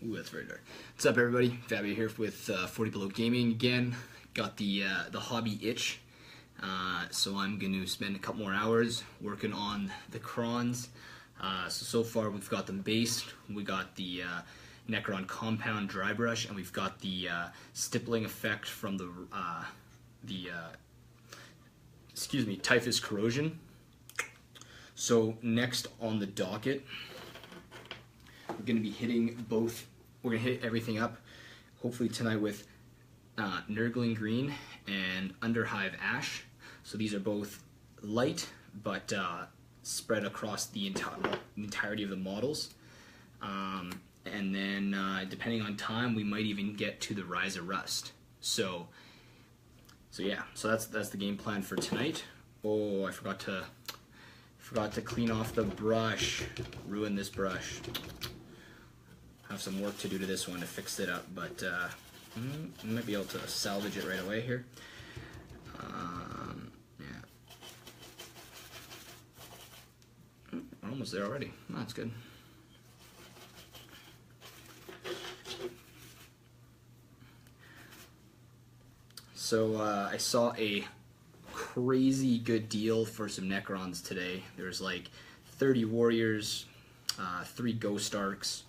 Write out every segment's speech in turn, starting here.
Ooh, that's very dark. What's up, everybody? Fabio here with 40 Below Gaming again. Got the hobby itch, so I'm going to spend a couple more hours working on the Necrons. So far we've got them based. We got the Necron compound dry brush, and we've got the stippling effect from the typhus corrosion. So next on the docket, we're going to be hitting both. We're going to hit everything up, hopefully tonight, with Nurgling Green and Underhive Ash. So these are both light, but spread across the entirety of the models. And then, depending on time, we might even get to the Rise of Rust. So yeah. So that's the game plan for tonight. Oh, I forgot to clean off the brush. Ruin this brush. Have some work to do to this one to fix it up, but I might be able to salvage it right away here. Yeah. We're almost there already. Oh, that's good. So I saw a crazy good deal for some Necrons today. There's like 30 warriors, 3 ghost arcs.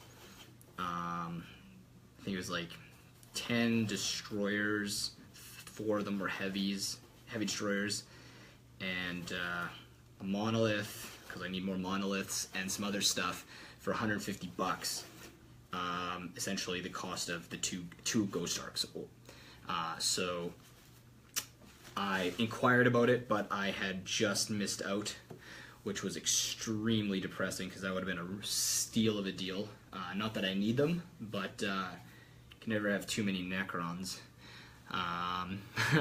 I think it was like 10 destroyers, 4 of them were heavy destroyers, and a monolith, because I need more monoliths, and some other stuff for 150 bucks. Essentially the cost of the two ghost arcs. So I inquired about it, but I had just missed out, which was extremely depressing because that would have been a steal of a deal. Not that I need them, but can never have too many Necrons.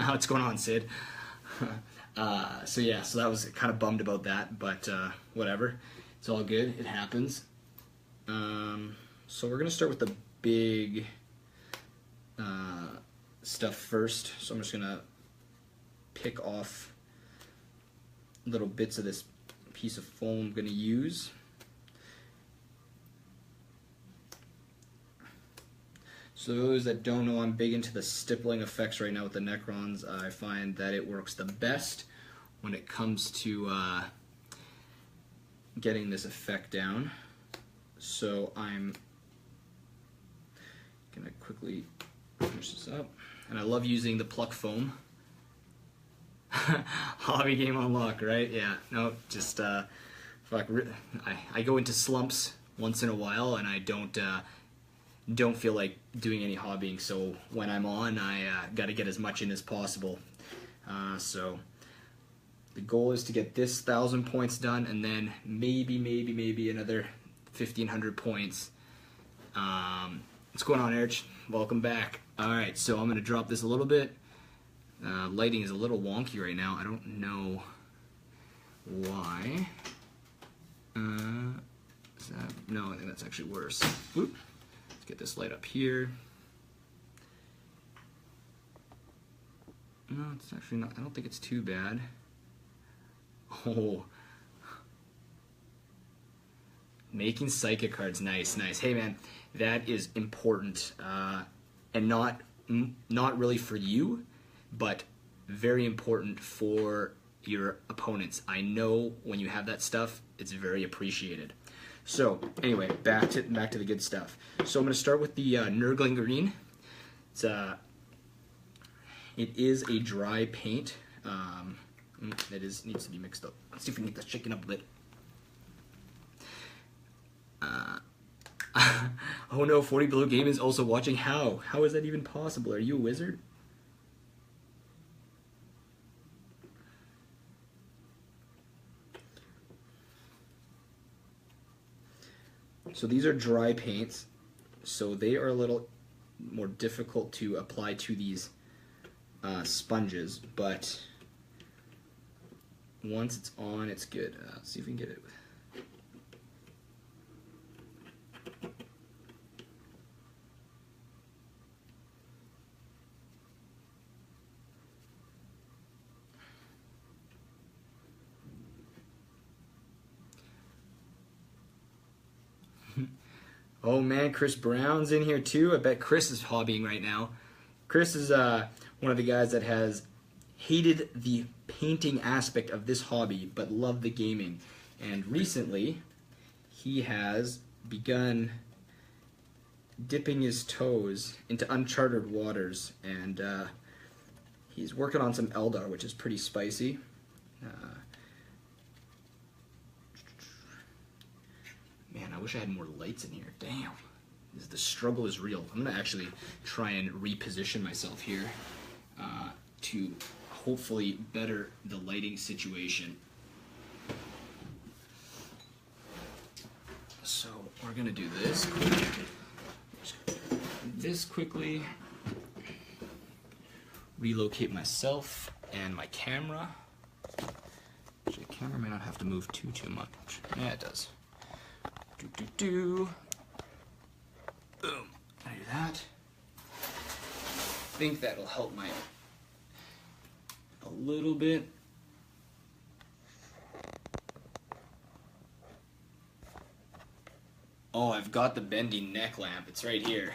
What's going on, Sid? So yeah, so that was kind of bummed about that, but whatever. It's all good. It happens. So we're gonna start with the big stuff first. So I'm just gonna pick off little bits of this piece of foam I'm going to use. So those that don't know, I'm big into the stippling effects right now with the Necrons. I find that it works the best when it comes to getting this effect down. So I'm going to quickly finish this up. And I love using the pluck foam. Hobby game unlock, right? Yeah, no, just I go into slumps once in a while, and I don't feel like doing any hobbying. So when I'm on, I got to get as much in as possible. So the goal is to get this 1,000 points done, and then maybe another 1,500 points. What's going on, Erich? Welcome back. All right, so I'm gonna drop this a little bit. Lighting is a little wonky right now. I don't know why. No, I think that's actually worse. Whoop. Let's get this light up here. No, it's actually not. I don't think it's too bad. Oh. Making psychic cards. Nice, nice. Hey, man, that is important. And not really for you, but very important for your opponents. I know when you have that stuff, it's very appreciated. So anyway, back to the good stuff. So I'm going to start with the Nurgling Green. It is a dry paint. It needs to be mixed up. Let's see if we can get this chicken up a bit. Oh no, 40 Below Game is also watching. How is that even possible? Are you a wizard? So these are dry paints, so they are a little more difficult to apply to these sponges, but once it's on, it's good. Let's see if we can get it. Oh man, Chris Brown's in here too. I bet Chris is hobbying right now. Chris is one of the guys that has hated the painting aspect of this hobby, but loved the gaming. And recently, he has begun dipping his toes into uncharted waters, and he's working on some Eldar, which is pretty spicy. Man, I wish I had more lights in here. Damn. The struggle is real. I'm going to actually try and reposition myself here to hopefully better the lighting situation. So we're going to do this quickly. Relocate myself and my camera. Actually, the camera may not have to move too much. Yeah, it does. Boom. I do that. I think that'll help a little bit. Oh, I've got the bendy neck lamp. It's right here.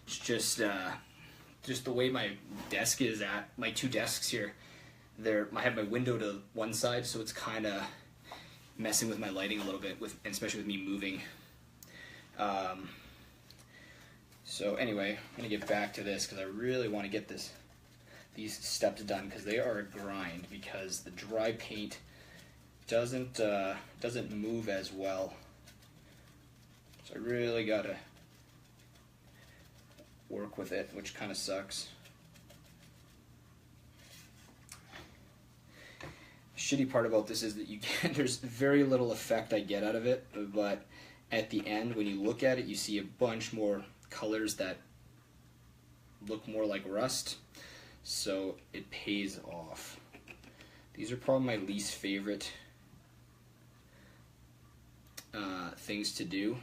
It's just the way my desk is at. My two desks here, I have my window to one side, so it's kind of messing with my lighting a little bit, and especially with me moving. So anyway, I'm gonna get back to this because I really want to get these steps done, because they are a grind, because the dry paint doesn't move as well. So I really gotta work with it, which kind of sucks. The shitty part about this is that there's very little effect I get out of it, but at the end, when you look at it, you see a bunch more colors that look more like rust, so it pays off. These are probably my least favorite things to do,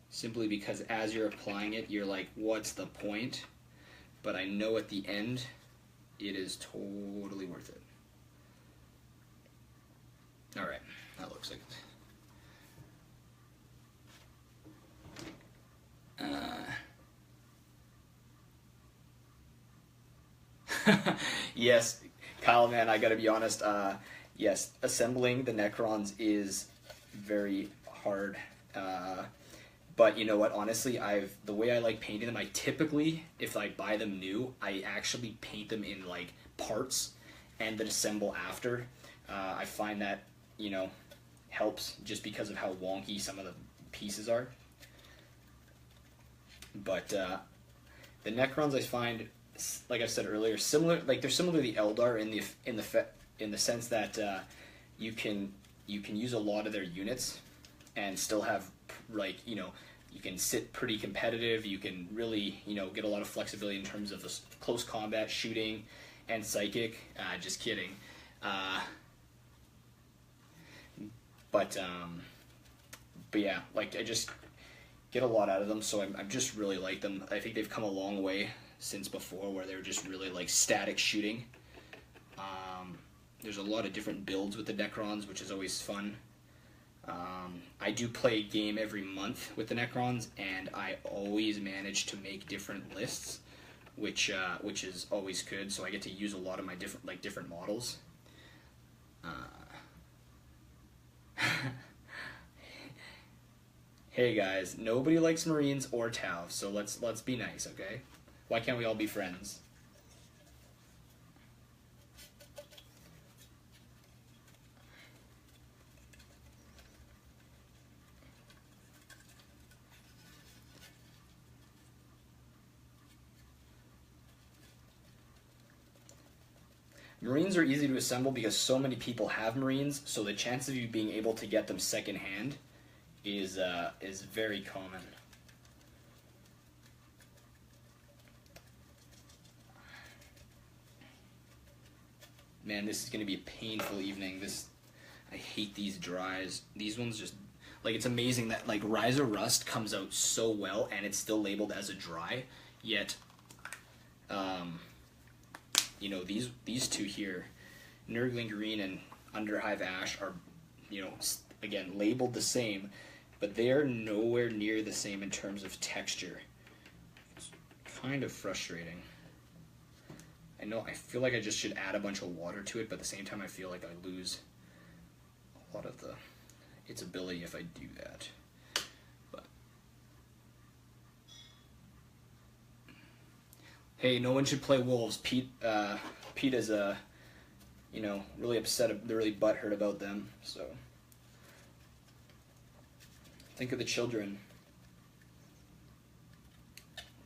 simply because as you're applying it, you're like, what's the point? But I know at the end, it is totally worth it. Alright, that looks like it. Yes, Kyle, man, I gotta be honest. Yes, assembling the Necrons is very hard. But you know what? Honestly, the way I like painting them, I typically, if I buy them new, I actually paint them in like parts and then assemble after. I find that, you know, helps just because of how wonky some of the pieces are. But the Necrons, I find, like I said earlier, similar. Like they're similar to the Eldar in the sense that you can use a lot of their units and still have, like, you know, you can sit pretty competitive. You can really, you know, get a lot of flexibility in terms of the close combat, shooting, and psychic. Just kidding. But yeah, like I just get a lot out of them, so I just really like them. I think they've come a long way since before, where they were just really like static shooting. There's a lot of different builds with the Necrons, which is always fun. I do play a game every month with the Necrons, and I always manage to make different lists, which is always good. So I get to use a lot of my different models. Hey guys, nobody likes Marines or Tau, so let's be nice, okay? Why can't we all be friends? Marines are easy to assemble because so many people have Marines, so the chance of you being able to get them secondhand is very common. Man, this is going to be a painful evening. I hate these dries. These ones just, like, it's amazing that, like, Rise of Rust comes out so well and it's still labeled as a dry, yet, you know, these two here, Nurgling Green and Underhive Ash, are, you know, again, labeled the same, but they are nowhere near the same in terms of texture. It's kind of frustrating. I know, I feel like I just should add a bunch of water to it, but at the same time I feel like I lose a lot of its ability if I do that. But hey, no one should play wolves. Pete is you know, really upset, they're really butthurt about them, so think of the children.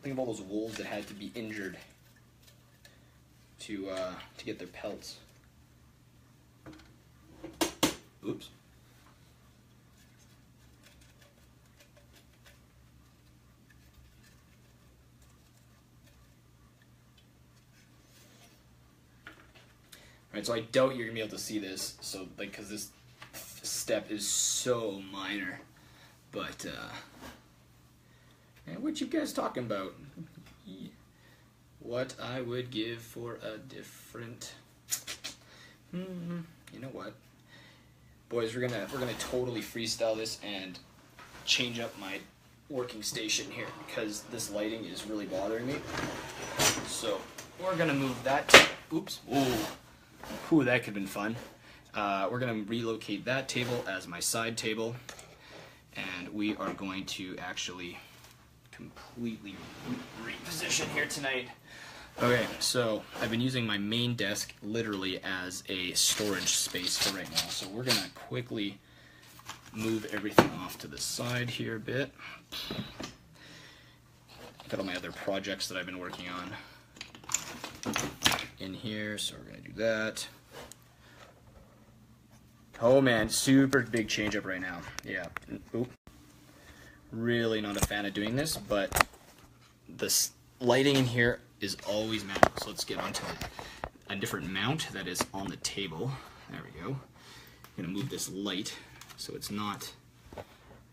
Think of all those wolves that had to be injured to get their pelts. Oops. Alright, so I doubt you're gonna be able to see this, so like, cause this step is so minor, but and what you guys talking about? What I would give for a different. You know what, boys? We're gonna totally freestyle this and change up my working station here because this lighting is really bothering me. So we're gonna move that. Oops. Ooh, that could have been fun. We're gonna relocate that table as my side table, and we are going to actually completely reposition here tonight. Okay, so I've been using my main desk literally as a storage space for right now. So we're gonna quickly move everything off to the side here a bit. Got all my other projects that I've been working on in here, so we're gonna do that. Oh man, super big change up right now. Yeah. Oop. Really not a fan of doing this, but this lighting in here is always magic. So let's get onto a different mount that is on the table. There we go. I'm gonna move this light so it's not.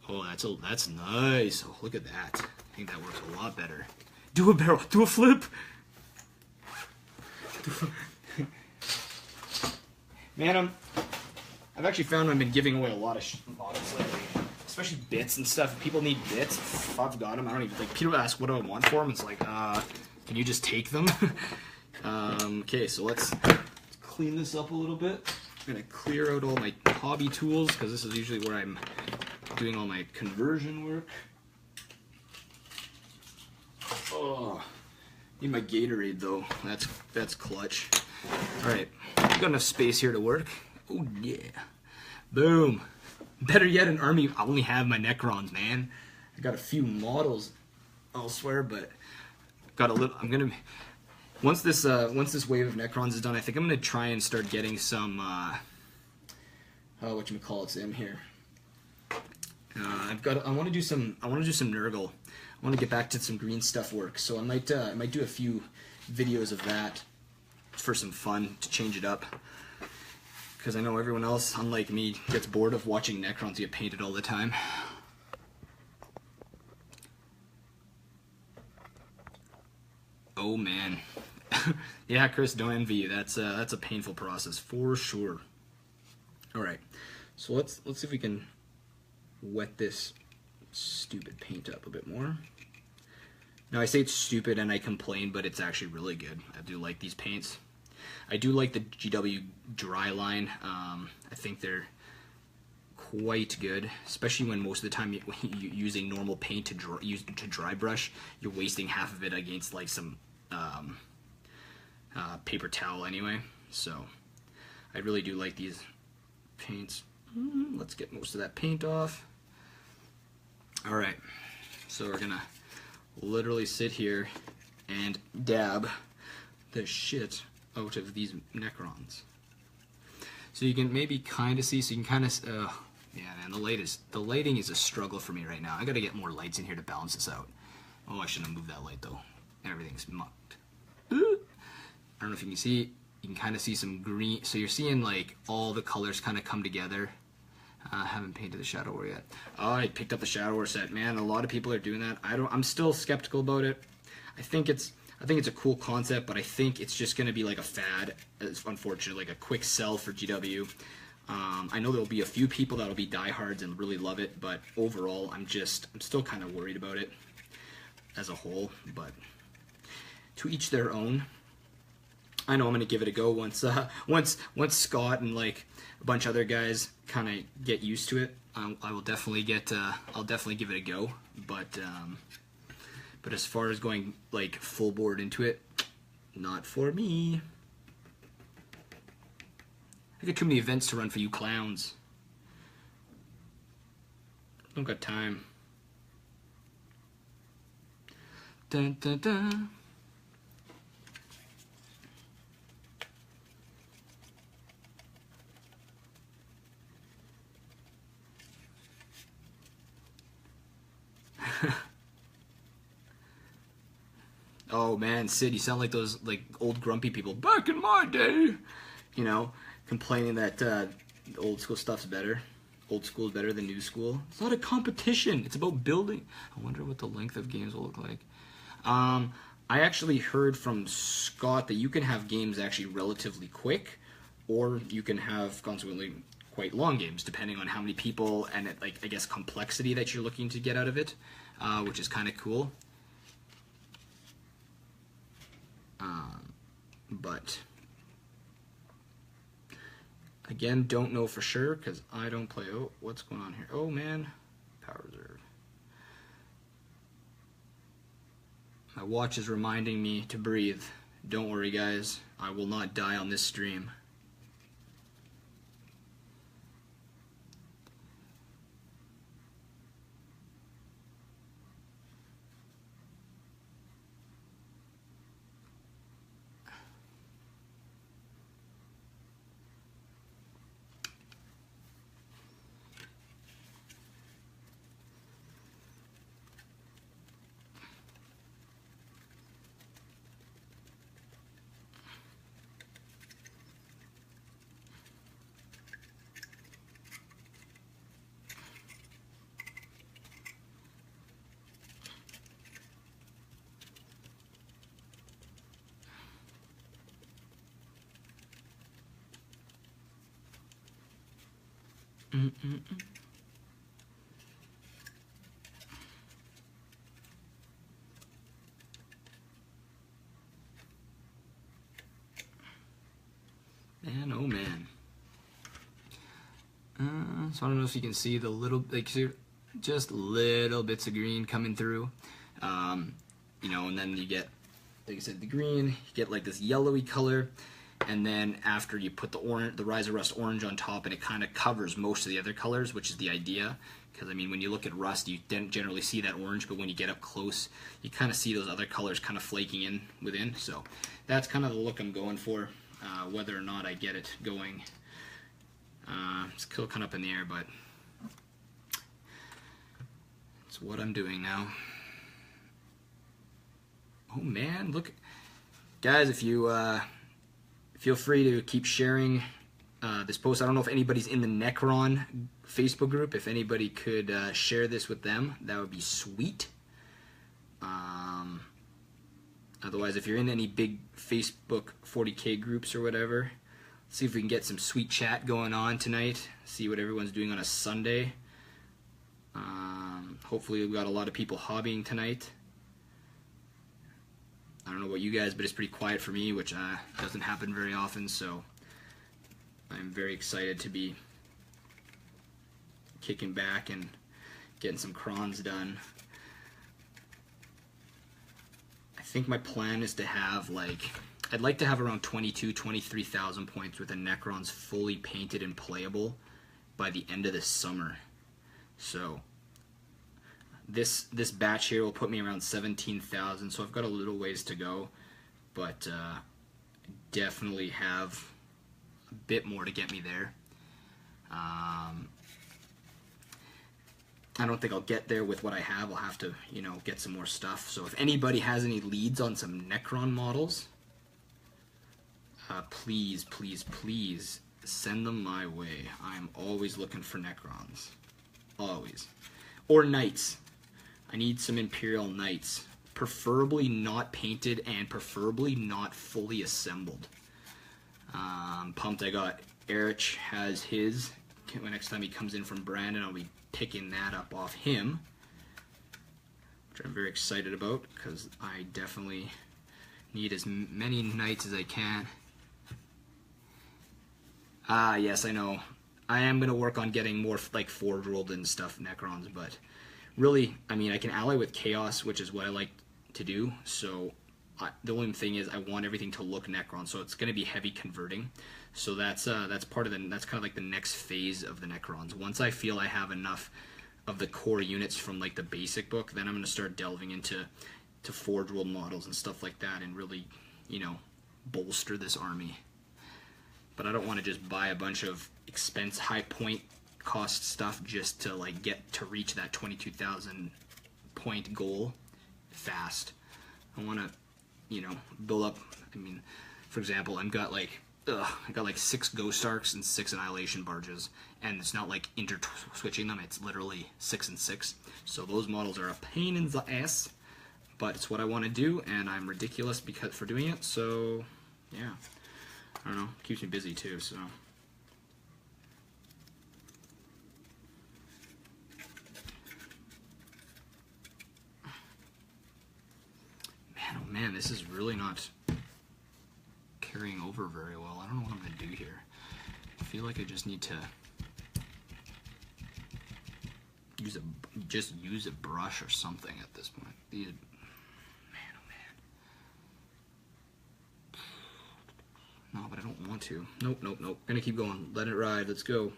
Oh, that's nice. Oh, look at that. I think that works a lot better. Do a barrel. Do a flip. Man, I've actually found I've been giving away a lot of models lately, especially bits and stuff. If people need bits, if I've got them, I don't even, like, people ask what do I want for them, it's like, can you just take them? Okay, so let's clean this up a little bit. I'm gonna clear out all my hobby tools, because this is usually where I'm doing all my conversion work. Oh, need my Gatorade though, that's clutch. Alright, got enough space here to work. Oh yeah. Boom. Better yet, an army. I only have my Necrons, man. I got a few models elsewhere, but got a little. I'm gonna once this wave of Necrons is done, I think I'm gonna try and start getting some whatchamacallits in here. I want to do some Nurgle. I want to get back to some green stuff work, so I might do a few videos of that for some fun to change it up. Because I know everyone else, unlike me, gets bored of watching Necrons get painted all the time. Oh man. Yeah, Chris, don't envy you. That's a painful process for sure. Alright, so let's see if we can wet this stupid paint up a bit more. Now I say it's stupid and I complain, but it's actually really good. I do like these paints. I do like the GW dry line. I think they're quite good, especially when most of the time you're using normal paint to dry brush, you're wasting half of it against like some paper towel anyway. So I really do like these paints. Let's get most of that paint off. All right, so we're gonna literally sit here and dab the shit out of these Necrons. So you can maybe kind of see, so you can kind of, yeah man, the lighting is a struggle for me right now. I gotta get more lights in here to balance this out. Oh, I shouldn't have moved that light though. Everything's mucked. I don't know if you can see, you can kind of see some green, so you're seeing like all the colors kind of come together. I haven't painted the Shadow War yet. Oh, I picked up the Shadow War set, man. A lot of people are doing that. I'm still skeptical about it. I think it's a cool concept, but I think it's just going to be like a fad, unfortunately, like a quick sell for GW. I know there'll be a few people that'll be diehards and really love it, but overall, I'm still kind of worried about it as a whole. But to each their own. I know I'm gonna give it a go once Scott and like a bunch of other guys kind of get used to it. I will definitely I'll definitely give it a go. But as far as going like full board into it, not for me. I got too many events to run for you clowns. Don't got time. Dun, dun, dun. Oh man, Sid, you sound like those like old grumpy people. Back in my day, you know, complaining that the old school stuff's better. Old school is better than new school. It's not a competition. It's about building. I wonder what the length of games will look like. I actually heard from Scott that you can have games actually relatively quick, or you can have consequently quite long games, depending on how many people and like I guess complexity that you're looking to get out of it, which is kind of cool. But again, don't know for sure because I don't play. Oh, what's going on here? Oh man, power reserve. My watch is reminding me to breathe. Don't worry, guys. I will not die on this stream. Man, oh man. So I don't know if you can see the little, like, just little bits of green coming through. You know, and then you get, like I said, the green, you get like this yellowy color, and then after you put the orange, the Rise of Rust orange on top, and it kind of covers most of the other colors, which is the idea. Because I mean, when you look at Rust, you didn't generally see that orange, but when you get up close, you kind of see those other colors kind of flaking in within. So that's kind of the look I'm going for. Whether or not I get it going, it's still kind of up in the air, but it's what I'm doing now. Oh man, look, guys! If you feel free to keep sharing this post. I don't know if anybody's in the Necron Facebook group. If anybody could share this with them, that would be sweet. Otherwise, if you're in any big Facebook 40K groups or whatever, see if we can get some sweet chat going on tonight. See what everyone's doing on a Sunday. Hopefully we've got a lot of people hobbying tonight. I don't know about you guys, but it's pretty quiet for me, which doesn't happen very often, so I'm very excited to be kicking back and getting some crons done. I think my plan is to have I'd like to have around 23,000 points with the Necrons fully painted and playable by the end of this summer. So this batch here will put me around 17,000, so I've got a little ways to go, but definitely have a bit more to get me there. I don't think I'll get there with what I have. I'll have to, you know, get some more stuff. So if anybody has any leads on some Necron models, please, please, please send them my way. I'm always looking for Necrons. Always. Or Knights. I need some Imperial Knights. Preferably not painted and preferably not fully assembled. Pumped I got Erich has his. Next time he comes in from Brandon, I'll be picking that up off him, which I'm very excited about because I definitely need as many knights as I can. Ah, yes, I know. I am going to work on getting more like Forge World and stuff Necrons, but really, I mean, I can ally with Chaos, which is what I like to do, so the only thing is I want everything to look Necron, so it's going to be heavy converting. So that's part of that's kind of like the next phase of the Necrons. Once I feel I have enough of the core units from like the basic book, then I'm going to start delving into Forge World models and stuff like that, and really, you know, bolster this army. But I don't want to just buy a bunch of high point cost stuff just to like get to reach that 22,000 point goal fast. I want to, you know, build up. I mean, for example, I got like 6 Ghost Arcs and 6 Annihilation Barges, and it's not like switching them. It's literally 6 and 6. So those models are a pain in the ass, but it's what I want to do, and I'm ridiculous for doing it. So yeah, I don't know. Keeps me busy too. So. Oh man, this is really not carrying over very well. I don't know what I'm going to do here. I feel like I just need to use a brush or something at this point. Man, oh man. No, but I don't want to. Nope. Gonna keep going. Let it ride. Let's go.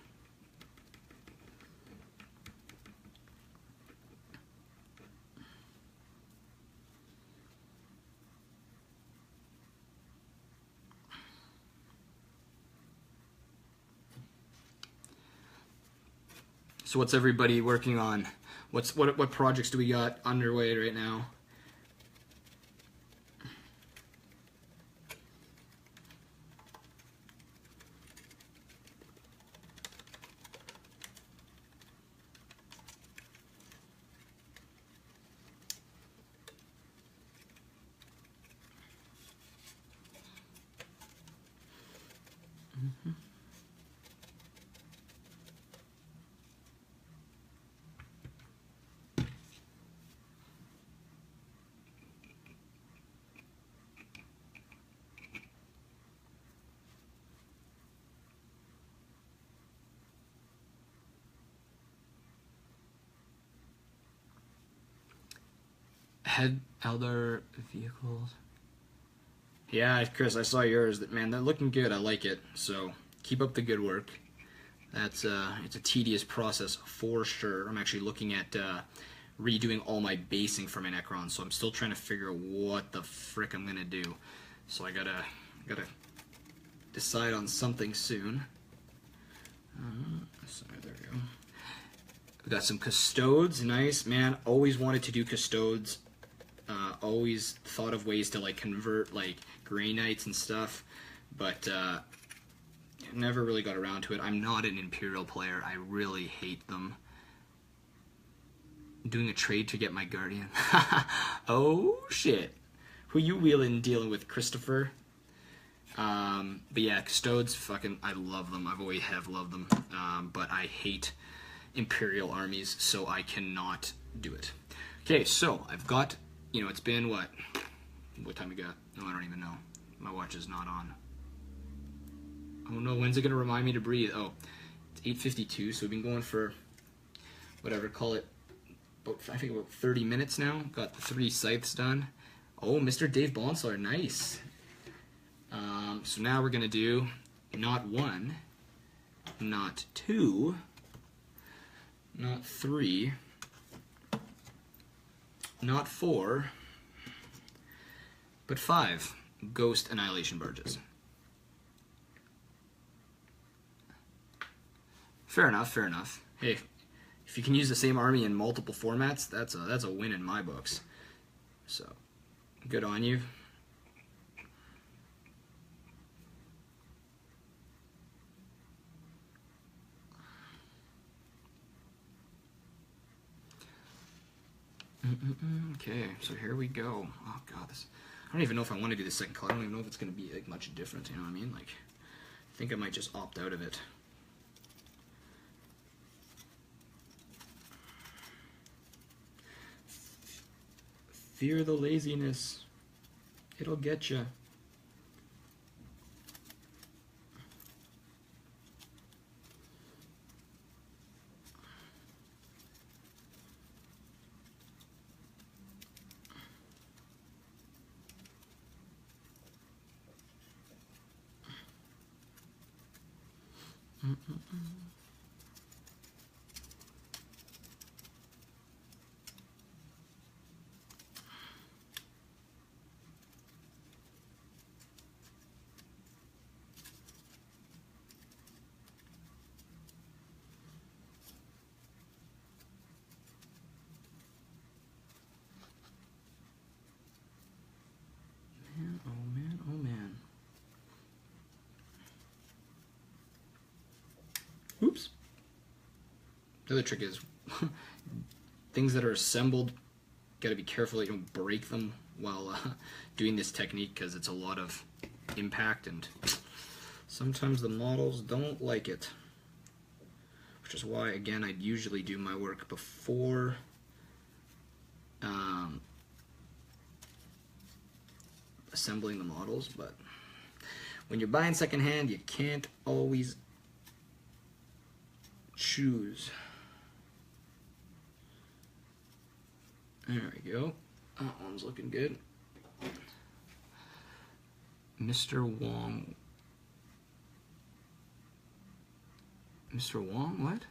So what's everybody working on? What projects do we got underway right now? Elder vehicles. Yeah, Chris, I saw yours. Man, they're looking good. I like it. So keep up the good work. That's it's a tedious process for sure. I'm actually looking at redoing all my basing for my Necrons, so I'm still trying to figure out what the frick I'm gonna do. So I gotta decide on something soon. Sorry, there we go. We got some custodes. Nice, man. Always wanted to do custodes. Always thought of ways to like convert like Grey Knights and stuff, but never really got around to it. I'm not an Imperial player. I really hate them. Doing a trade to get my Guardian. Oh shit. Who you wheeling dealing with, Christopher? But yeah, custodes, fucking, I love them. I've always have loved them. But I hate Imperial armies, so I cannot do it. Okay, so I've got, you know, it's been what time we got? No, I don't even know. My watch is not on. Oh no, when's it gonna remind me to breathe? Oh, it's 8:52, so we've been going for whatever, call it I think about 30 minutes now. Got the 3 scythes done. Oh, Mr. Dave Bonslar, nice. So now we're gonna do not 1, not 2, not 3, not 4, but 5 Ghost Annihilation Barges. Fair enough, fair enough. Hey, if you can use the same army in multiple formats, that's a win in my books. So, good on you. Okay, so here we go. Oh god, this, I don't even know if I want to do the second color. I don't even know if it's going to be like much different, you know what I mean? Like, think I might just opt out of it. Fear the laziness. It'll get you. Man, oh man, oh man. Oops. The other trick is things that are assembled, gotta be careful you don't break them while doing this technique, because it's a lot of impact and sometimes the models don't like it. Which is why, again, I'd usually do my work before assembling the models, but when you're buying secondhand, you can't always choose. There we go. That one's looking good. Mr. Wong. Mr. Wong, what?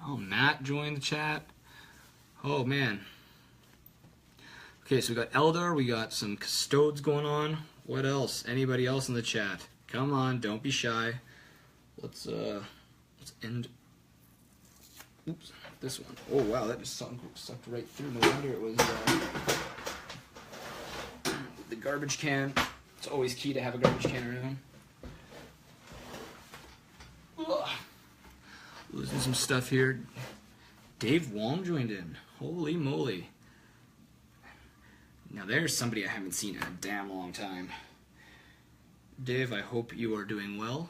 Oh, Matt joined the chat. Oh, man. Okay, so we got Eldar, we got some Custodes going on. What else? Anybody else in the chat? Come on, don't be shy. Let's end. Oops, this one. Oh wow, that just sucked right through. No wonder it was the garbage can. It's always key to have a garbage can around. Ugh. Losing some stuff here. Dave Wong joined in. Holy moly. Now there's somebody I haven't seen in a damn long time. Dave, I hope you are doing well.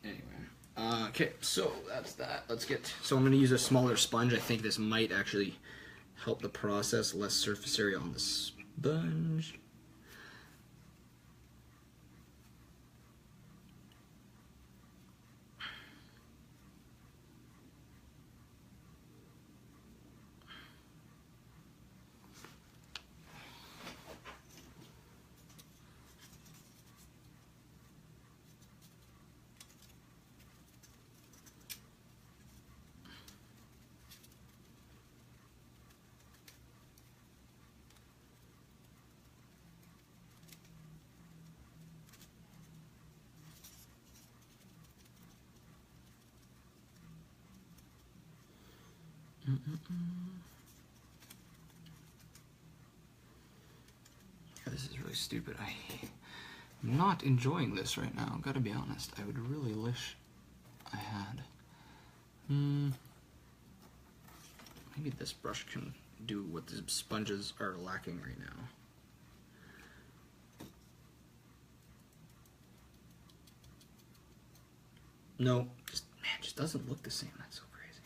Anyway, okay, so that's that. Let's get, so I'm going to use a smaller sponge. I think this might actually help the process, less surface area on the sponge. Yeah, this is really stupid. I'm not enjoying this right now, gotta be honest. I would really wish I had. Maybe this brush can do what the sponges are lacking right now. No, just, man, just doesn't look the same. That's so crazy.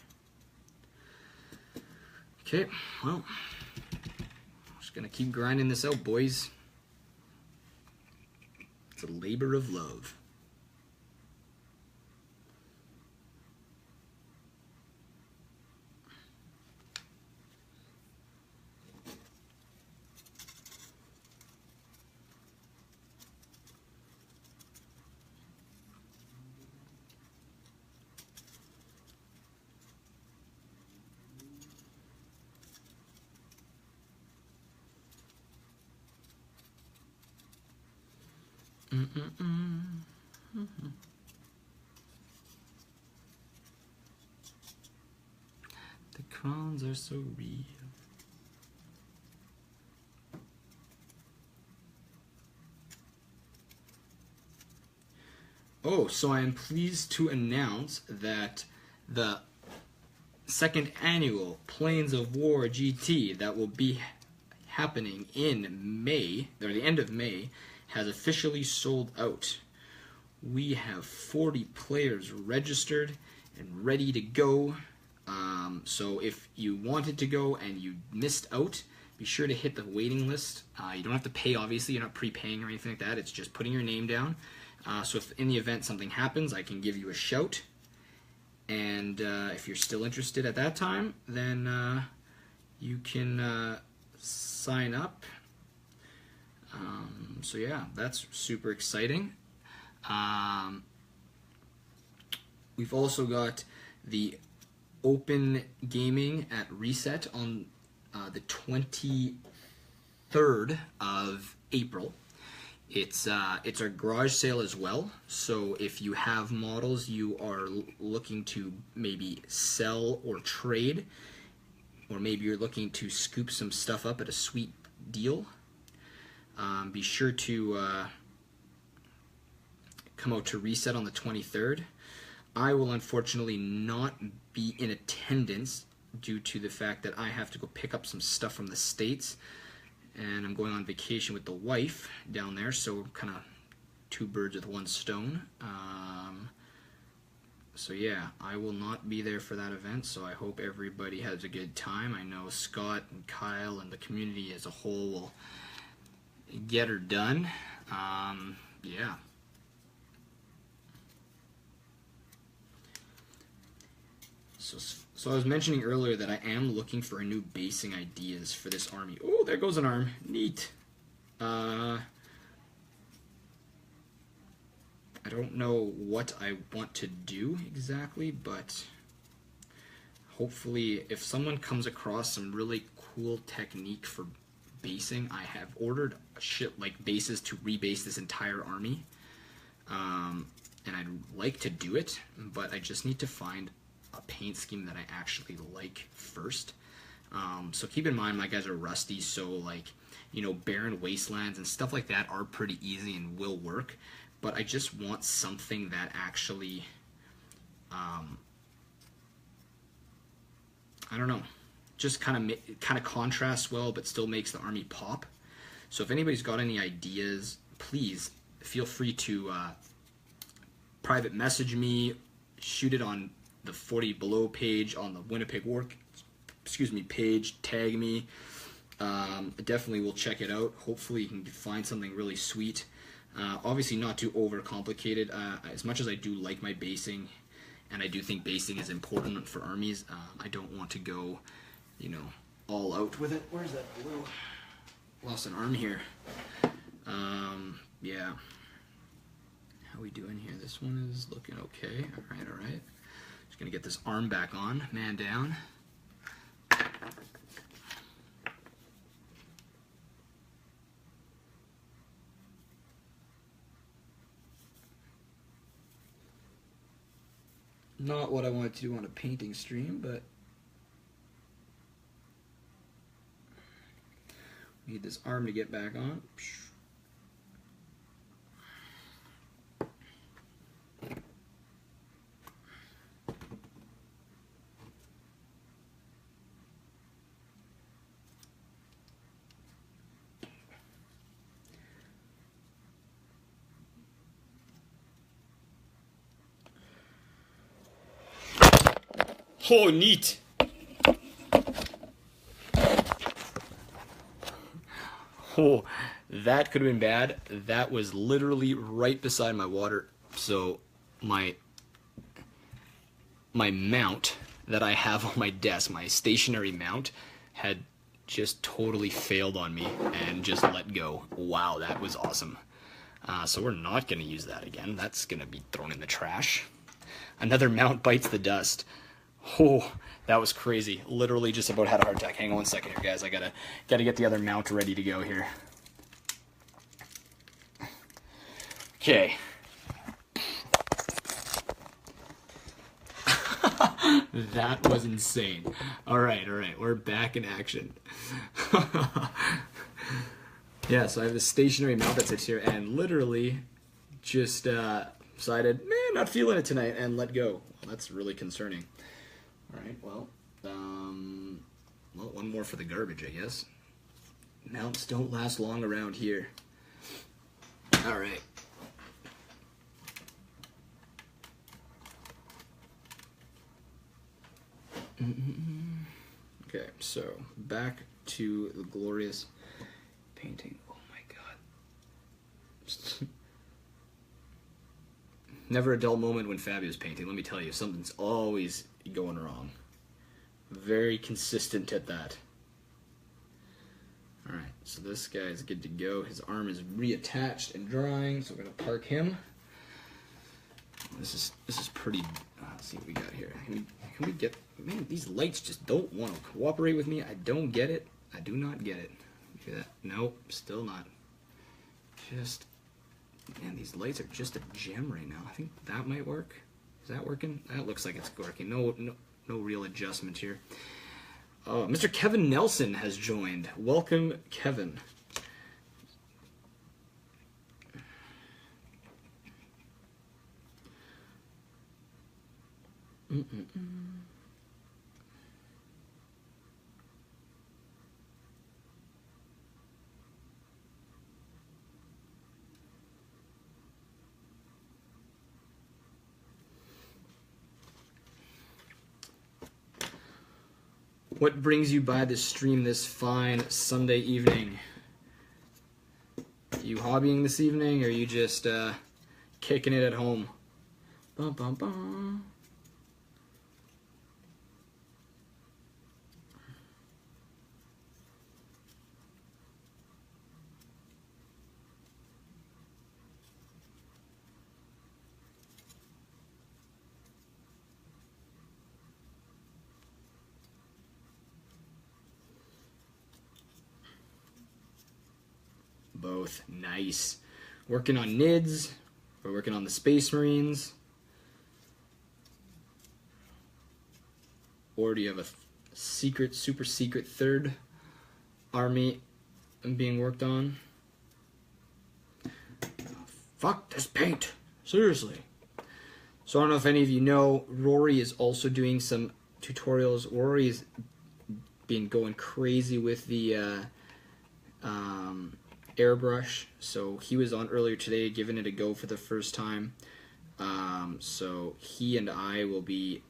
Okay, well, I'm just gonna keep grinding this out, boys. It's a labor of love. The crowns are so real. Oh, so I am pleased to announce that the second annual Planes of War GT that will be happening in May, or the end of May, has officially sold out. We have 40 players registered and ready to go. So if you wanted to go and you missed out, be sure to hit the waiting list. You don't have to pay, obviously. You're not prepaying or anything like that. It's just putting your name down. So if in the event something happens, I can give you a shout. And if you're still interested at that time, then you can sign up. So yeah, that's super exciting. We've also got the open gaming at Reset on the 23rd of April. It's our garage sale as well, so if you have models you are looking to maybe sell or trade, or maybe you're looking to scoop some stuff up at a sweet deal, be sure to come out to Reset on the 23rd. I will unfortunately not be in attendance due to the fact that I have to go pick up some stuff from the States, and I'm going on vacation with the wife down there, so kind of two birds with one stone. So yeah, I will not be there for that event, so I hope everybody has a good time. I know Scott and Kyle and the community as a whole will get her done. Yeah. So I was mentioning earlier that I am looking for new basing ideas for this army. Oh, there goes an arm. Neat. I don't know what I want to do exactly, but hopefully if someone comes across some really cool technique for basing, I have ordered shit like bases to rebase this entire army. And I'd like to do it, but I just need to find a paint scheme that I actually like first. So keep in mind my guys are rusty, so like, you know, barren wastelands and stuff like that are pretty easy and will work, but I just want something that actually I don't know, just kind of contrasts well but still makes the army pop. So if anybody's got any ideas, please feel free to private message me, shoot it on the 40 Below page on the Winnipeg War page, tag me. Definitely will check it out. Hopefully you can find something really sweet. Obviously not too overcomplicated. As much as I do like my basing, and I do think basing is important for armies, I don't want to go, you know, all out with it. Where's that blue? Lost an arm here. Yeah. How we doing here? This one is looking okay. Alright, alright. Just gonna get this arm back on, man down. Not what I wanted to do on a painting stream, but need this arm to get back on. Oh, neat! Oh, that could have been bad. That was literally right beside my water. So my mount that I have on my desk, my stationary mount, had just totally failed on me and just let go. Wow, that was awesome. So we're not going to use that again. That's going to be thrown in the trash. Another mount bites the dust. Oh, that was crazy. Literally just about had a heart attack. Hang on one second here, guys. I gotta get the other mount ready to go here. Okay. That was insane. Alright, we're back in action. Yeah, so I have this stationary mount that sits here and literally just decided, man, not feeling it tonight, and let go. Well, that's really concerning. Alright, well, one more for the garbage, I guess. Mounts don't last long around here. Alright. Okay, so back to the glorious painting. Oh my god. Never a dull moment when Fabio's painting. Let me tell you, something's always going wrong. Very consistent at that. Alright, so this guy is good to go. His arm is reattached and drying, so we're going to park him. This is pretty... let's see what we got here. Can we get... Man, these lights just don't want to cooperate with me. I don't get it. I do not get it. Hear that? Nope, still not. Just... Man, these lights are just a gem right now. I think that might work. Is that working? That looks like it's working. No real adjustment here. Mr. Kevin Nelson has joined. Welcome, Kevin. What brings you by the stream this fine Sunday evening? You hobbying this evening, or are you just kicking it at home? Bum, bum, bum. Both. Nice. Working on NIDS. We're working on the Space Marines. Or do you have a secret, super secret third army being worked on? Fuck this paint. Seriously. So I don't know if any of you know, Rory is also doing some tutorials. Rory has been going crazy with the airbrush, so he was on earlier today giving it a go for the first time. So he and I will be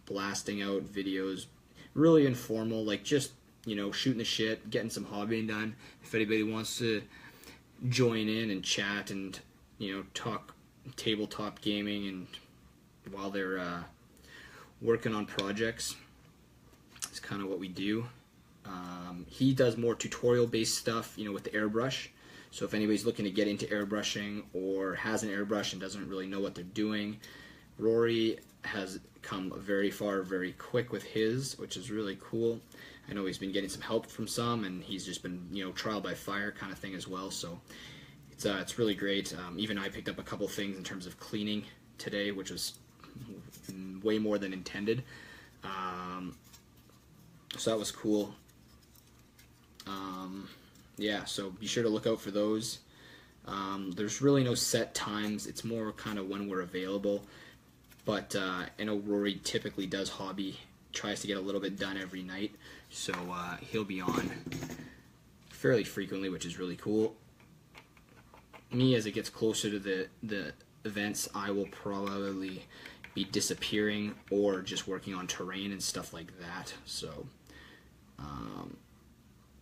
blasting out videos, really informal, like just, you know, shooting the shit, getting some hobbying done. If anybody wants to join in and chat and, you know, talk tabletop gaming and while they're working on projects, it's kind of what we do. He does more tutorial-based stuff, you know, with the airbrush. So if anybody's looking to get into airbrushing or has an airbrush and doesn't really know what they're doing, Rory has come very far, very quick with his, which is really cool. I know he's been getting some help from some, and he's just been, you know, trial by fire kind of thing as well. So it's really great. Even I picked up a couple things in terms of cleaning today, which was way more than intended. So that was cool. Yeah, so be sure to look out for those. There's really no set times. It's more kind of when we're available. But I know Rory typically does hobby, tries to get a little bit done every night. So he'll be on fairly frequently, which is really cool. Me, as it gets closer to the events, I will probably be disappearing or just working on terrain and stuff like that. So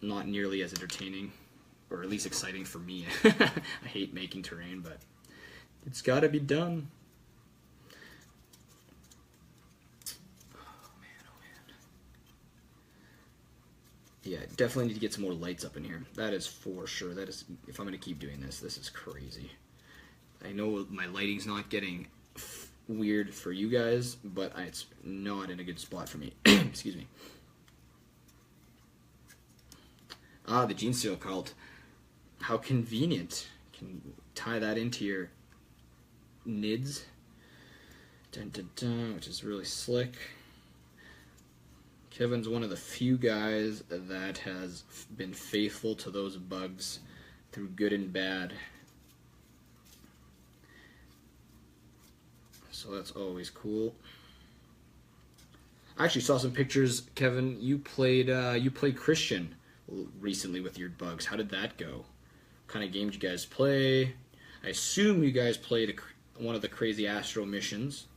not nearly as entertaining, or at least exciting for me. I hate making terrain, but it's got to be done. Oh man. Yeah, definitely need to get some more lights up in here. That is for sure. That is, if I'm going to keep doing this, this is crazy. I know my lighting's not getting weird for you guys, but it's not in a good spot for me. Excuse me. Ah, the Gene Seal cult. How convenient. Can tie that into your NIDS. Dun, dun, dun, which is really slick. Kevin's one of the few guys that has been faithful to those bugs through good and bad. So that's always cool. I actually saw some pictures, Kevin. You played Christian recently with your bugs. How did that go? What kind of game did you guys play? I assume you guys played one of the Crazy Astro missions.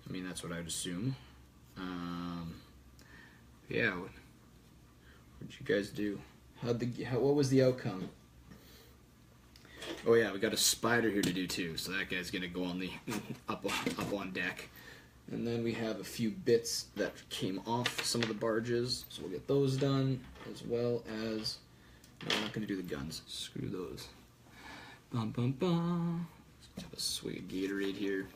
I mean, that's what I would assume. Yeah. What did you guys do? What was the outcome? Oh yeah, we got a spider here to do too, so that guy's gonna go on the up on deck. And then we have a few bits that came off some of the barges, so we'll get those done, as well as... No, I'm not gonna do the guns. Screw those. Bum bum bum. Let's have a swig of Gatorade here.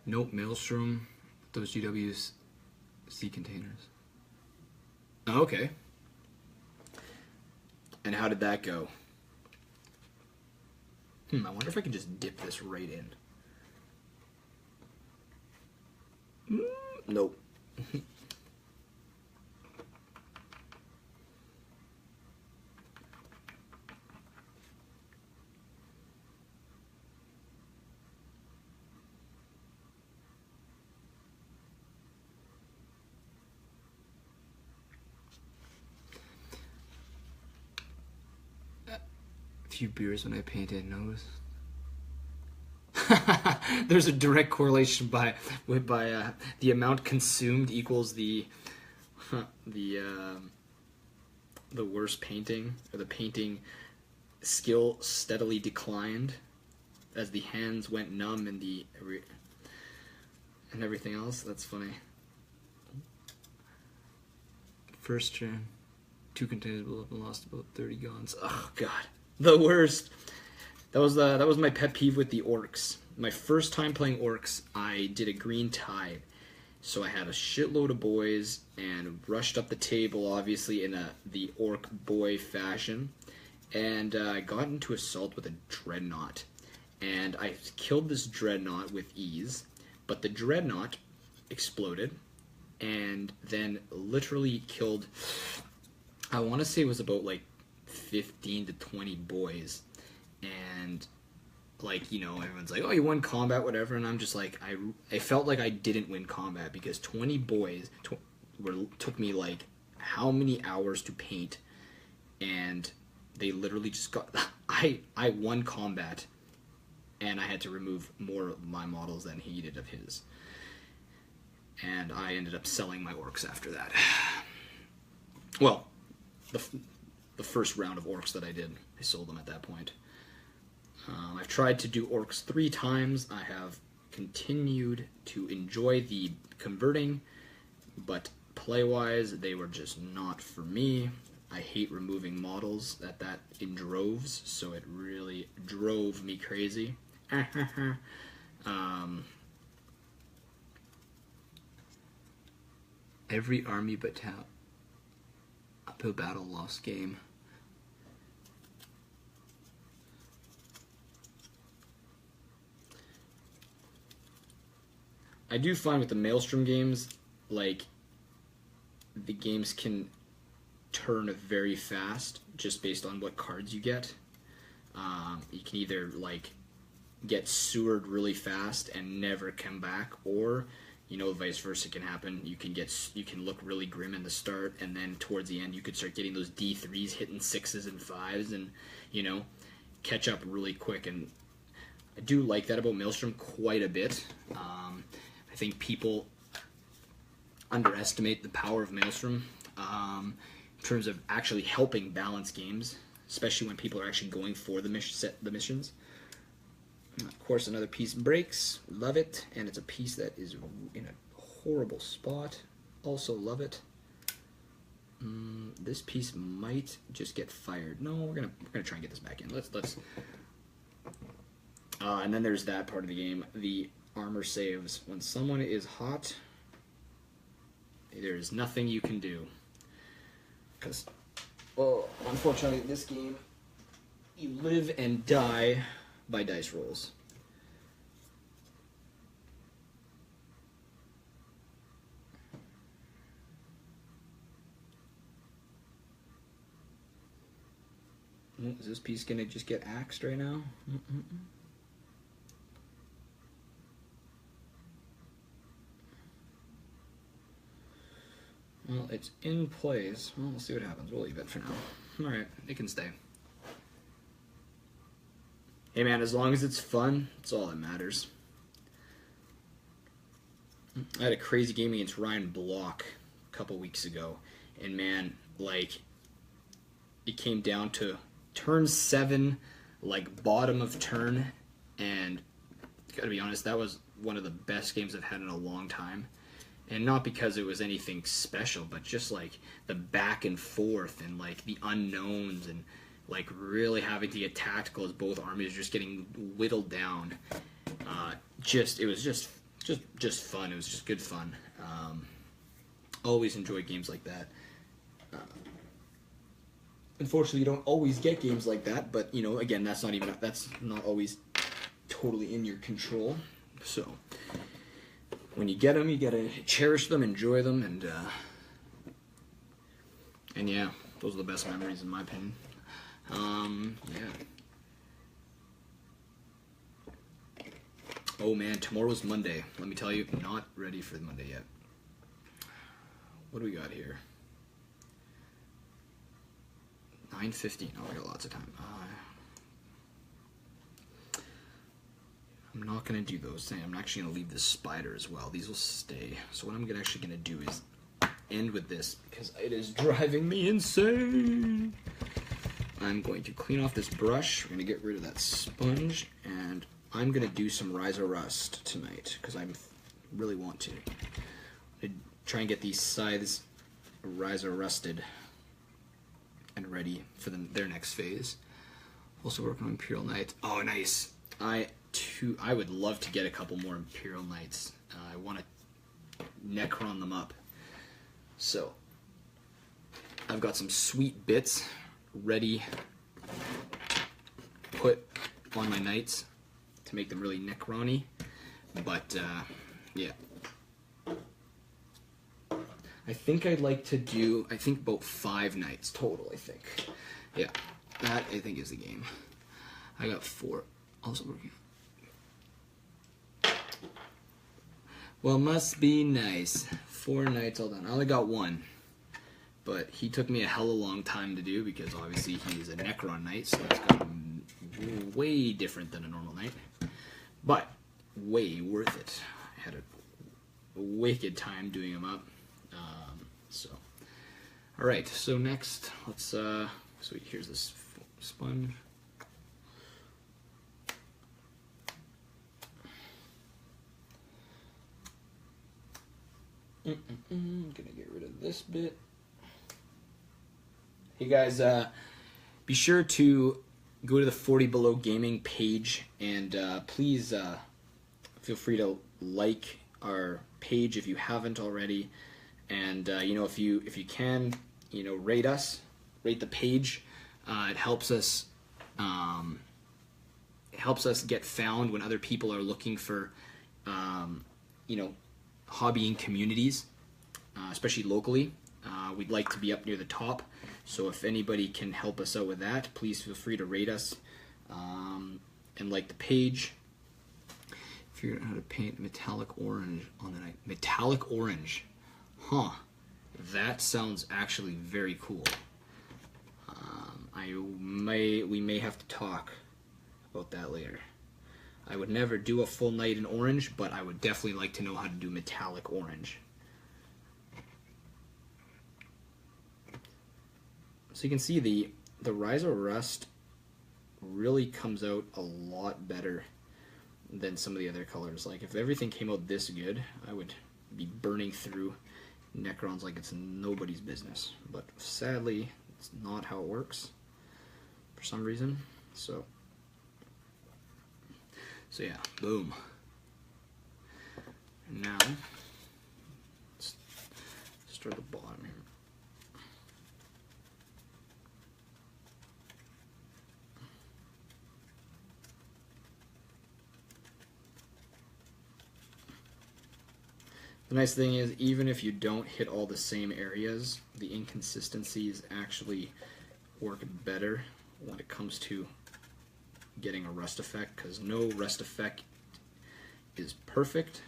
Nope, Maelstrom. Those GWs sea containers. Oh, okay. And how did that go? I wonder if I can just dip this right in. Nope. Few beers when I painted nose. There's a direct correlation by the amount consumed equals the worst painting, or the painting skill steadily declined as the hands went numb and everything else. That's funny. First turn, 2 containers blew up and lost about 30 guns. Oh god. The worst. That was my pet peeve with the orcs. My first time playing orcs, I did a green tide. So I had a shitload of boys and rushed up the table, obviously in the orc boy fashion. And I got into assault with a dreadnought. And I killed this dreadnought with ease. But the dreadnought exploded. And then literally killed, I want to say it was about like 15 to 20 boys, and like, you know, everyone's like, oh, you won combat, whatever, and I'm just like, I felt like I didn't win combat because 20 boys took me like how many hours to paint, and they literally just got I won combat, and I had to remove more of my models than he did of his, and I ended up selling my orcs after that. Well, the first round of orcs that I did, I sold them at that point. I've tried to do orcs 3 times. I have continued to enjoy the converting, but play-wise, they were just not for me. I hate removing models that in droves, so it really drove me crazy. Every army battalion uphill battle lost game. I do find with the Maelstrom games, like, the games can turn very fast just based on what cards you get. You can either, like, get sewered really fast and never come back, or, you know, vice versa can happen. You can look really grim in the start, and then towards the end you could start getting those D3s hitting 6s and 5s, and, you know, catch up really quick. And I do like that about Maelstrom quite a bit. I think people underestimate the power of Maelstrom in terms of actually helping balance games, especially when people are actually going for the missions. And of course, another piece breaks. Love it. And it's a piece that is in a horrible spot. Also love it. This piece might just get fired. No, we're gonna try and get this back in. Let's. And then there's that part of the game. The armor saves. When someone is hot, there is nothing you can do. Because, well, unfortunately, this game, you live and die by dice rolls. Is this piece gonna just get axed right now? Well, it's in place. Well, we'll see what happens. We'll leave it for now. Alright, it can stay. Hey man, as long as it's fun, it's all that matters. I had a crazy game against Ryan Block a couple weeks ago, and man, like, it came down to turn 7, like bottom of turn, and gotta be honest, that was one of the best games I've had in a long time. And not because it was anything special, but just like the back and forth and like the unknowns and like really having to get tactical as both armies are just getting whittled down. It was just fun. It was just good fun. Always enjoy games like that. Unfortunately, you don't always get games like that, but you know, again, that's not always totally in your control. So when you get them, you gotta cherish them, enjoy them, and yeah, those are the best memories in my opinion. Yeah. Oh man, tomorrow's Monday. Let me tell you, not ready for Monday yet. What do we got here? 9:15. Oh, I got lots of time. I'm not going to do those things. I'm actually going to leave this spider as well. These will stay. So what I'm actually going to do is end with this because it is driving me insane. I'm going to clean off this brush. We're going to get rid of that sponge. And I'm going to do some Rise or Rust tonight because I really want to. Try and get these scythes Rise or Rusted and ready for their next phase. Also working on Imperial Knights. Oh, nice. I would love to get a couple more Imperial Knights. I want to Necron them up. So, I've got some sweet bits ready to put on my Knights to make them really Necron-y. But, yeah. I think I'd like to do, about 5 Knights total, I think. Yeah, that, I think, is the game. I got 4. Also working. Well, must be nice. 4 Knights all done. I only got 1. But he took me a hella long time to do because obviously he is a Necron Knight, so it's got way different than a normal Knight. But way worth it. I had a wicked time doing them up. Alright, so next, let's, so here's this sponge. Gonna get rid of this bit. Hey guys, be sure to go to the 40 Below Gaming page and please feel free to like our page if you haven't already. And you know, if you can, you know, rate the page. It helps us get found when other people are looking for you know, hobbying communities, especially locally. We'd like to be up near the top, so if anybody can help us out with that, please feel free to rate us and like the page. Figure out how to paint metallic orange on the night. Metallic orange. Huh. That sounds actually very cool. We may have to talk about that later. I would never do a full night in orange, but I would definitely like to know how to do metallic orange. So you can see the Rise or Rust really comes out a lot better than some of the other colors. Like if everything came out this good, I would be burning through Necrons like it's nobody's business. But sadly, it's not how it works for some reason. So yeah, boom. Now, let's start the bottom here. The nice thing is, even if you don't hit all the same areas, the inconsistencies actually work better when it comes to getting a rust effect, because no rust effect is perfect.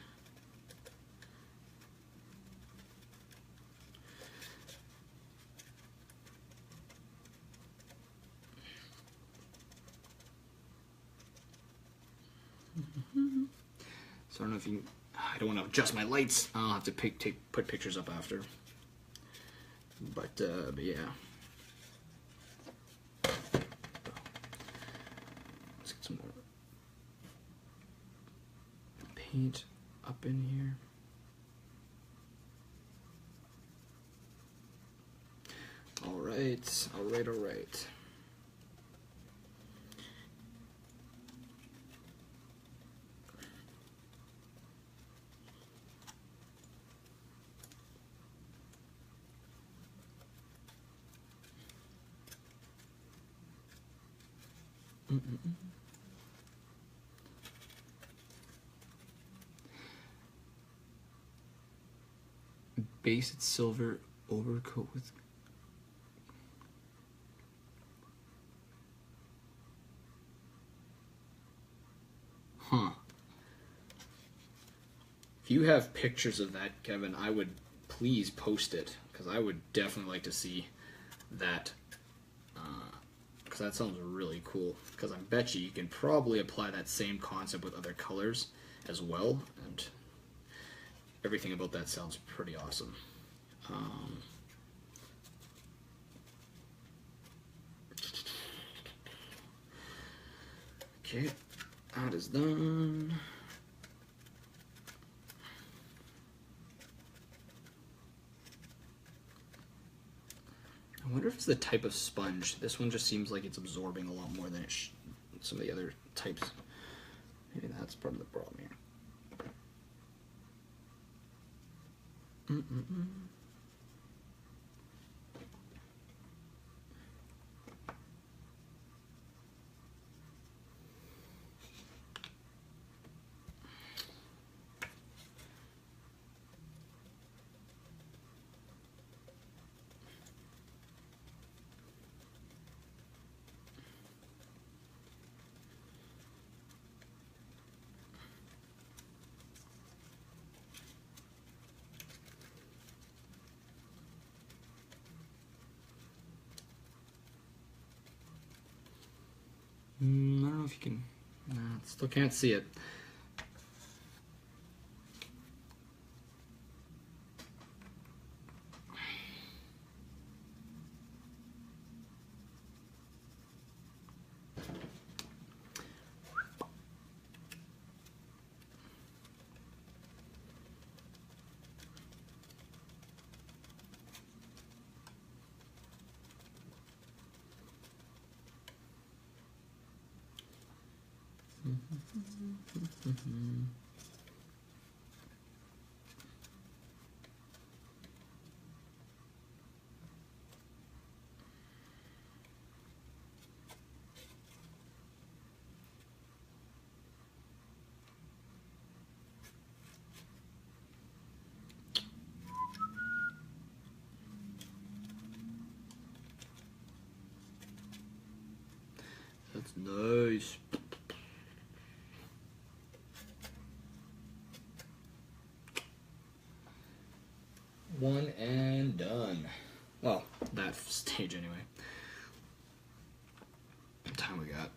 So I don't know if you, I don't want to adjust my lights. I'll have to put pictures up after. But yeah. Let's get some more paint up in here. All right, all right, all right. Base it silver, overcoat with. Huh. If you have pictures of that, Kevin, I would please post it, because I would definitely like to see that. Because that sounds really cool. Because I bet you can probably apply that same concept with other colors as well, and everything about that sounds pretty awesome. Okay, that is done. I wonder if it's the type of sponge. This one just seems like it's absorbing a lot more than some of the other types. Maybe that's part of the problem here. I don't know if you can. Nah, still can't see it. That's nice. One and done. Well, that stage anyway. What time we got?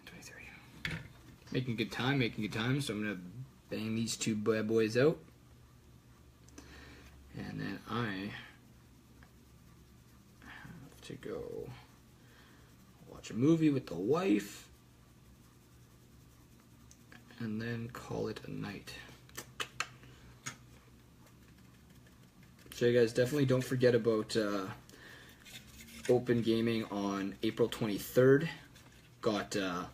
23. Making good time, making good time. So I'm gonna bang these two bad boys out. And then I have to go watch a movie with the wife. And then call it a night. So you guys definitely don't forget about Open Gaming on April 23rd. Got the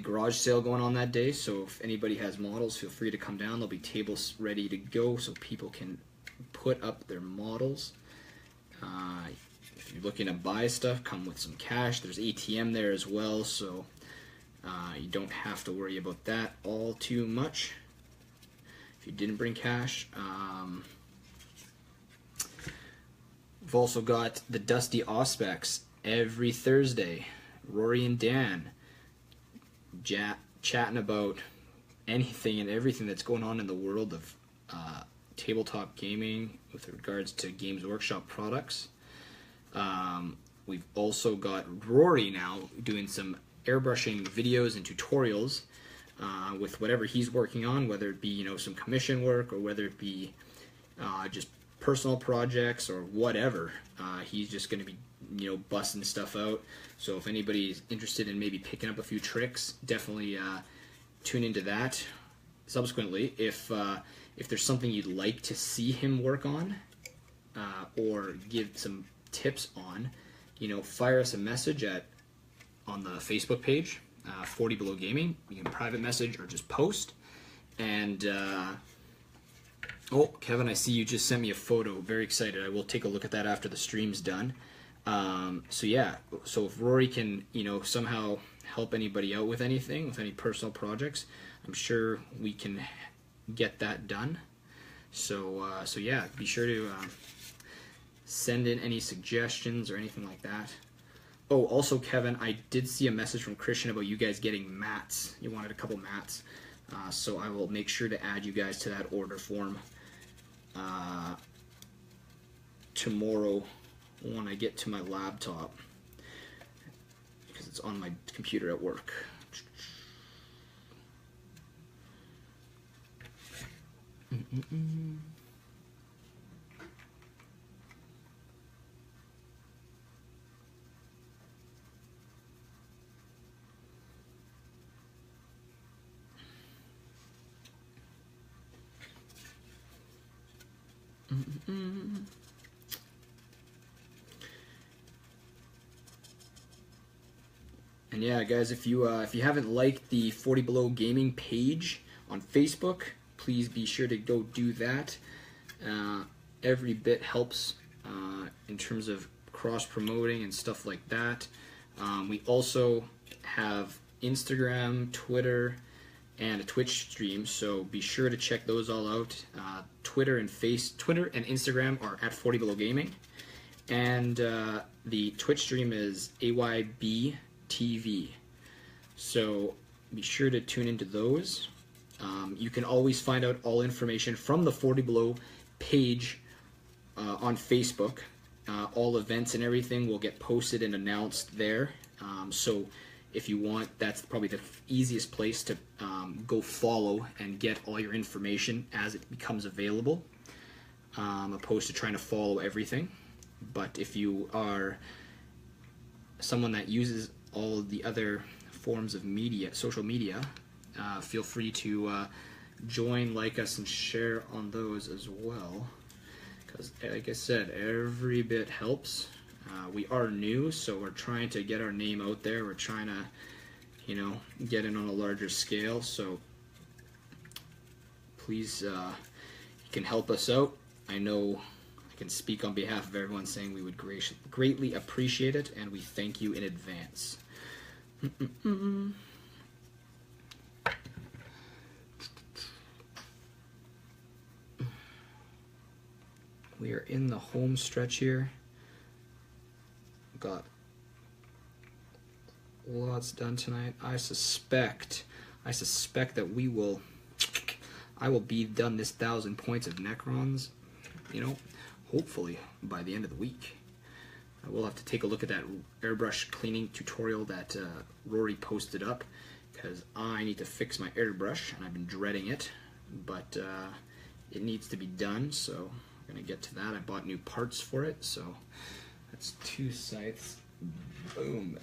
garage sale going on that day, so if anybody has models, feel free to come down. There'll be tables ready to go so people can put up their models. If you're looking to buy stuff, come with some cash. There's ATM there as well, so you don't have to worry about that all too much. If you didn't bring cash, We've also got the Dusty Auspex every Thursday. Rory and Dan chatting about anything and everything that's going on in the world of tabletop gaming with regards to Games Workshop products. We've also got Rory now doing some airbrushing videos and tutorials with whatever he's working on, whether it be some commission work or whether it be just personal projects or whatever. He's just going to be busting stuff out. So if anybody's interested in maybe picking up a few tricks, definitely tune into that. Subsequently, if there's something you'd like to see him work on or give some tips on, fire us a message on the Facebook page, 40 Below Gaming. You can private message or just post. And oh, Kevin, I see you just sent me a photo. Very excited. I will take a look at that after the stream's done. So yeah, so if Rory can somehow help anybody out with anything, with any personal projects, I'm sure we can get that done. So yeah, be sure to send in any suggestions or anything like that. Oh, also Kevin, I did see a message from Christian about you guys getting mats. You wanted a couple mats, so I will make sure to add you guys to that order form tomorrow when I get to my laptop, because it's on my computer at work. And yeah, guys, if you haven't liked the 40 Below Gaming page on Facebook, please be sure to go do that. Every bit helps in terms of cross-promoting and stuff like that. We also have Instagram, Twitter, and a Twitch stream, so be sure to check those all out. Twitter and Instagram are at 40 Below Gaming, and the Twitch stream is AYB TV. So be sure to tune into those. You can always find out all information from the 40 Below page on Facebook. All events and everything will get posted and announced there. So if you want, that's probably the easiest place to go follow and get all your information as it becomes available, opposed to trying to follow everything. But if you are someone that uses all of the other forms of media, social media, feel free to join, like us, and share on those as well. Because, like I said, every bit helps. We are new, so we're trying to get our name out there. We're trying to, get in on a larger scale. So please, you can help us out. I know I can speak on behalf of everyone saying we would greatly appreciate it, and we thank you in advance. We are in the home stretch here. Got lots done tonight. I suspect that I will be done this 1,000 points of Necrons, hopefully by the end of the week. I will have to take a look at that airbrush cleaning tutorial that Rory posted up, because I need to fix my airbrush, and I've been dreading it, but it needs to be done, so I'm going to get to that. I bought new parts for it, so that's 2 scythes. Boom.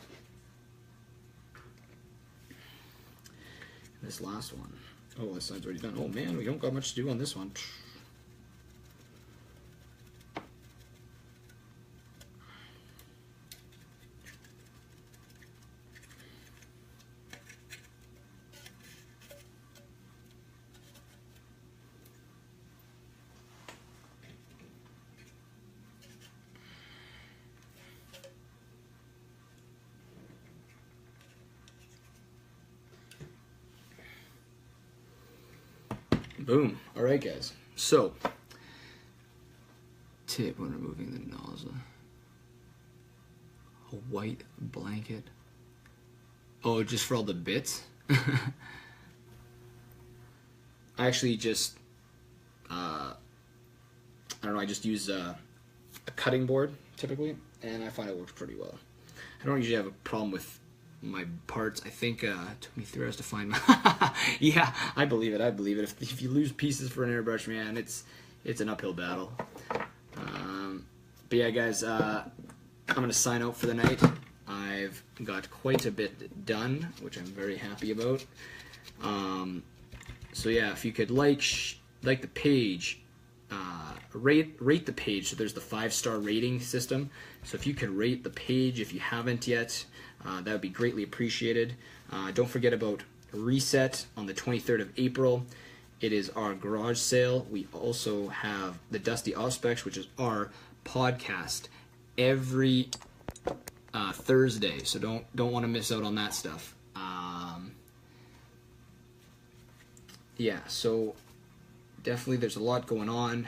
This last one. Oh, this side's already done. Oh man, we don't got much to do on this one. Boom. All right, guys. So tip when removing the nozzle. A white blanket. Oh, just for all the bits? I actually just, I don't know, I just use a cutting board typically, and I find it works pretty well. I don't usually have a problem with my parts. I think it took me 3 hours to find my... Yeah, I believe it, I believe it. If you lose pieces for an airbrush, man, it's an uphill battle. But yeah, guys, I'm going to sign out for the night. I've got quite a bit done, which I'm very happy about. So yeah, if you could like the page, rate the page. So there's the 5-star rating system. So if you could rate the page if you haven't yet, that would be greatly appreciated. Don't forget about Reset on the 23rd of April. It is our garage sale. We also have the Dusty Auspex, which is our podcast every Thursday. So don't want to miss out on that stuff. Yeah, so definitely there's a lot going on.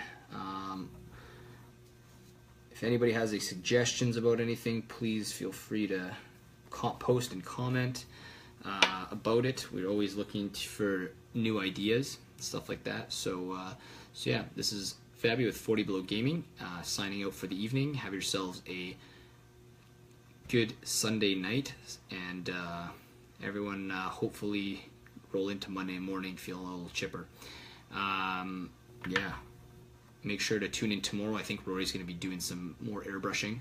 If anybody has any suggestions about anything, please feel free to post and comment about it. We're always looking for new ideas, stuff like that. So yeah, this is Fabi with 40 Below Gaming, signing out for the evening. Have yourselves a good Sunday night, and everyone hopefully roll into Monday morning feeling a little chipper. Yeah, make sure to tune in tomorrow. I think Rory's going to be doing some more airbrushing.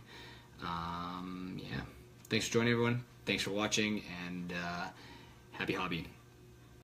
Yeah, thanks for joining, everyone. Thanks for watching, and happy hobbying.